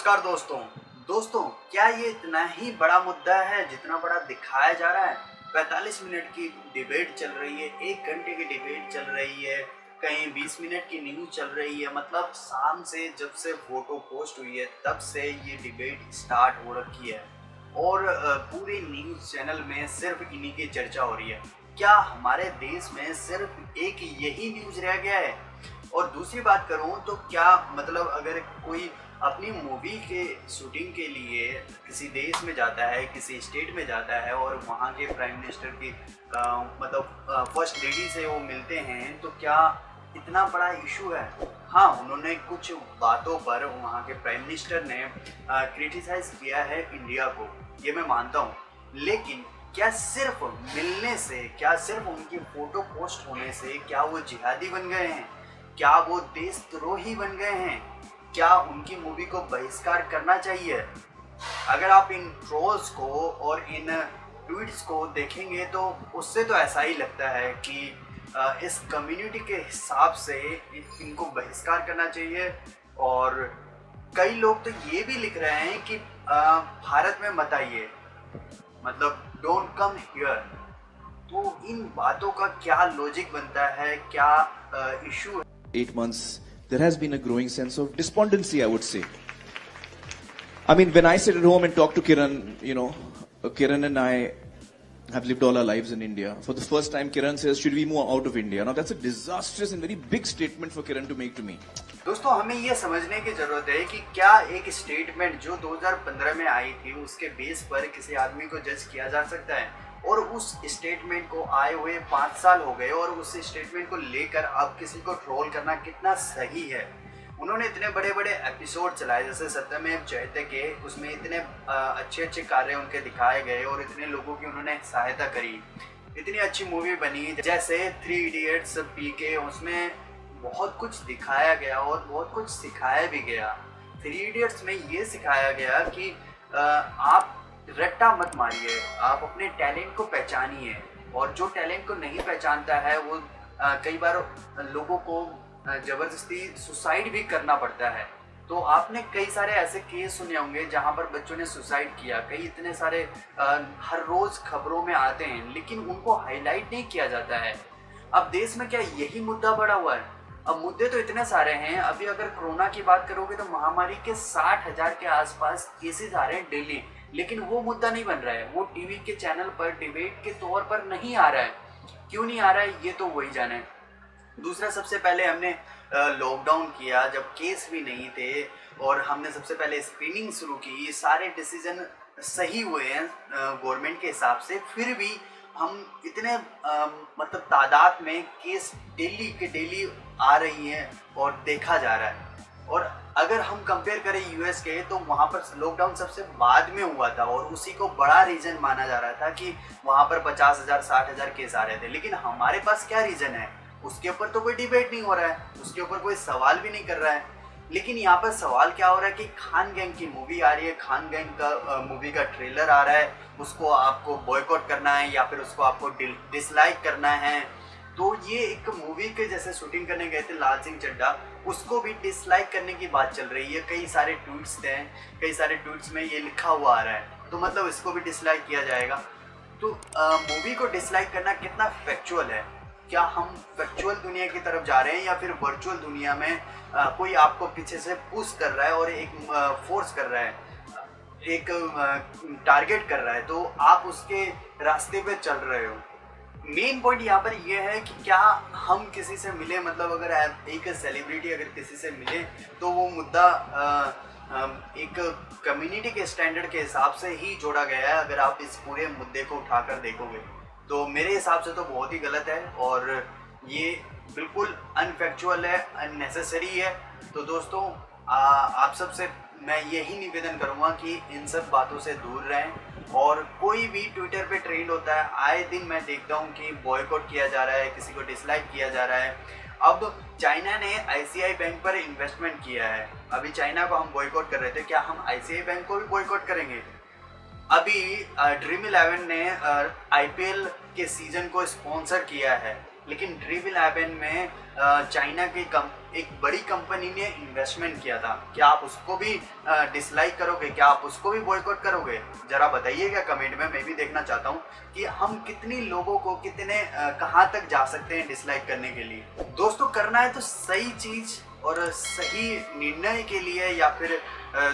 नमस्कार दोस्तों क्या ये इतना ही बड़ा मुद्दा है जितना बड़ा दिखाया जा रहा है। 45 मिनट की डिबेट चल रही है, 1 घंटे की डिबेट चल रही है, कहीं 20 मिनट की न्यूज चल रही है। मतलब शाम से जब से फोटो पोस्ट हुई है तब से ये डिबेट स्टार्ट हो रखी है और पूरे न्यूज चैनल में सिर्फ इन्हीं की चर्चा हो रही है। क्या हमारे देश में सिर्फ एक यही न्यूज रह गया है? और दूसरी बात करूं तो क्या मतलब अगर कोई अपनी मूवी के शूटिंग के लिए किसी देश में जाता है, किसी स्टेट में जाता है और वहाँ के प्राइम मिनिस्टर की फर्स्ट लेडी से वो मिलते हैं, तो क्या इतना बड़ा इशू है? हाँ, उन्होंने कुछ बातों पर वहाँ के प्राइम मिनिस्टर ने क्रिटिसाइज किया है इंडिया को, ये मैं मानता हूँ। लेकिन क्या सिर्फ मिलने से, क्या सिर्फ उनकी फोटो पोस्ट होने से क्या वो जिहादी बन गए हैं? क्या वो देशद्रोही बन गए हैं? क्या उनकी मूवी को बहिष्कार करना चाहिए? अगर आप इन ट्रोल्स को और इन ट्वीट्स को देखेंगे तो उससे तो ऐसा ही लगता है कि इस कम्युनिटी के हिसाब से इनको बहिष्कार करना चाहिए। और कई लोग तो ये भी लिख रहे हैं कि भारत में मत आइए, मतलब डोंट कम हियर। तो इन बातों का क्या लॉजिक बनता है, क्या इशू है? 8 months, there has been a growing sense of despondency, I would say. I mean, when I sit at home and talk to Kiran, Kiran and I have lived all our lives in India. For the first time, Kiran says, should we move out of India? Now, that's a disastrous and very big statement for Kiran to make to me. दोस्तों, हमें ये समझने की जरूरत है कि क्या एक स्टेटमेंट जो 2015 में आई थी उसके बेस पर किसी आदमी को जज किया जा सकता है? और उस स्टेटमेंट को आए हुए 5 साल हो गए और उस स्टेटमेंट को लेकर अब किसी को ट्रोल करना कितना सही है? उन्होंने इतने बड़े बड़े एपिसोड चलाए, जैसे सत्यमेव जयते के, उसमें इतने अच्छे अच्छे कार्य उनके दिखाए गए और इतने लोगों की उन्होंने सहायता करी। इतनी अच्छी मूवी बनी जैसे 3 इडियट्स, पीके, उसमें बहुत कुछ दिखाया गया और बहुत कुछ सिखाया भी गया। 3 इडियट्स में ये सिखाया गया कि आप रट्टा मत मारिए, आप अपने टैलेंट को पहचानिए। और जो टैलेंट को नहीं पहचानता है वो कई बार लोगों को ज़बरदस्ती सुसाइड भी करना पड़ता है। तो आपने कई सारे ऐसे केस सुने होंगे जहाँ पर बच्चों ने सुसाइड किया। कई इतने सारे हर रोज़ खबरों में आते हैं, लेकिन उनको हाईलाइट नहीं किया जाता है। अब देश में क्या यही मुद्दा बढ़ा हुआ है? अब मुद्दे तो इतने सारे हैं। अभी अगर कोरोना की बात करोगे तो महामारी के 60,000 के आसपास केसेस आ रहे हैं डेली, लेकिन वो मुद्दा नहीं बन रहा है। वो टीवी के चैनल पर डिबेट के तौर पर नहीं आ रहा है। क्यों नहीं आ रहा है ये तो वही जाने। दूसरा, सबसे पहले हमने लॉकडाउन किया जब केस भी नहीं थे और हमने सबसे पहले स्क्रीनिंग शुरू की। सारे डिसीजन सही हुए हैं गवर्नमेंट के हिसाब से, फिर भी हम इतने मतलब तादाद में केस डेली के डेली आ रही हैं और देखा जा रहा है। और अगर हम कंपेयर करें यूएस के, तो वहाँ पर लॉकडाउन सबसे बाद में हुआ था और उसी को बड़ा रीज़न माना जा रहा था कि वहाँ पर 50,000 60,000 केस आ रहे थे। लेकिन हमारे पास क्या रीज़न है? उसके ऊपर तो कोई डिबेट नहीं हो रहा है, उसके ऊपर कोई सवाल भी नहीं कर रहा है। लेकिन यहाँ पर सवाल क्या हो रहा है कि खान गैंग की मूवी आ रही है, खान गैंग का मूवी का ट्रेलर आ रहा है, उसको आपको बॉयकॉट करना है या फिर उसको आपको डिसलाइक करना है। तो ये एक मूवी के जैसे शूटिंग करने गए थे लाल सिंह चड्ढा, उसको भी डिसलाइक करने की बात चल रही है। कई सारे ट्वीट्स थे, कई सारे ट्वीट्स में ये लिखा हुआ आ रहा है, तो मतलब इसको भी डिसलाइक किया जाएगा। तो मूवी को डिसलाइक करना कितना फैक्चुअल है? क्या हम फैक्चुअल दुनिया की तरफ जा रहे हैं या फिर वर्चुअल दुनिया में कोई आपको पीछे से पुश कर रहा है और एक फोर्स कर रहा है, एक टारगेट कर रहा है, तो आप उसके रास्ते पे चल रहे हो? मेन पॉइंट यहाँ पर ये है कि क्या हम किसी से मिले, मतलब अगर एक सेलिब्रिटी अगर किसी से मिले तो वो मुद्दा एक कम्युनिटी के स्टैंडर्ड के हिसाब से ही जोड़ा गया है। अगर आप इस पूरे मुद्दे को उठाकर देखोगे तो मेरे हिसाब से तो बहुत ही गलत है और ये बिल्कुल अनफैक्चुअल है, अननेसेसरी है। तो दोस्तों, आप सबसे मैं यही निवेदन करूँगा कि इन सब बातों से दूर रहें। और कोई भी ट्विटर पे ट्रेंड होता है, आए दिन मैं देखता हूँ कि बॉयकॉट किया जा रहा है, किसी को डिसलाइक किया जा रहा है। अब चाइना ने आईसीआई बैंक पर इन्वेस्टमेंट किया है। अभी चाइना को हम बॉयकॉट कर रहे थे, क्या हम आईसीआई बैंक को भी बॉयकॉट करेंगे? अभी ड्रीम 11 ने आईपीएल के सीजन को स्पॉन्सर किया है लेकिन ड्रीम11 में चाइना की एक बड़ी कंपनी ने इन्वेस्टमेंट किया था। क्या आप उसको भी डिसलाइक करोगे? क्या आप उसको भी बॉयकॉट करोगे? जरा बताइएगा कमेंट में, मैं भी देखना चाहता हूँ कि हम कितनी लोगों को कितने कहाँ तक जा सकते हैं डिसलाइक करने के लिए। दोस्तों, करना है तो सही चीज़ और सही निर्णय के लिए, या फिर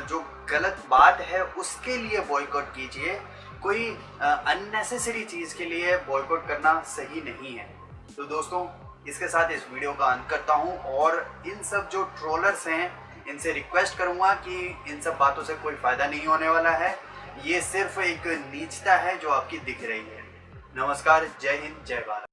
जो गलत बात है उसके लिए बॉयकॉट कीजिए। कोई अननेसेसरी चीज़ के लिए बॉयकॉट करना सही नहीं है। तो दोस्तों, इसके साथ इस वीडियो का अंत करता हूँ और इन सब जो ट्रोलर्स हैं इनसे रिक्वेस्ट करूँगा कि इन सब बातों से कोई फ़ायदा नहीं होने वाला है। ये सिर्फ एक नीचता है जो आपकी दिख रही है। नमस्कार, जय हिंद, जय भारत।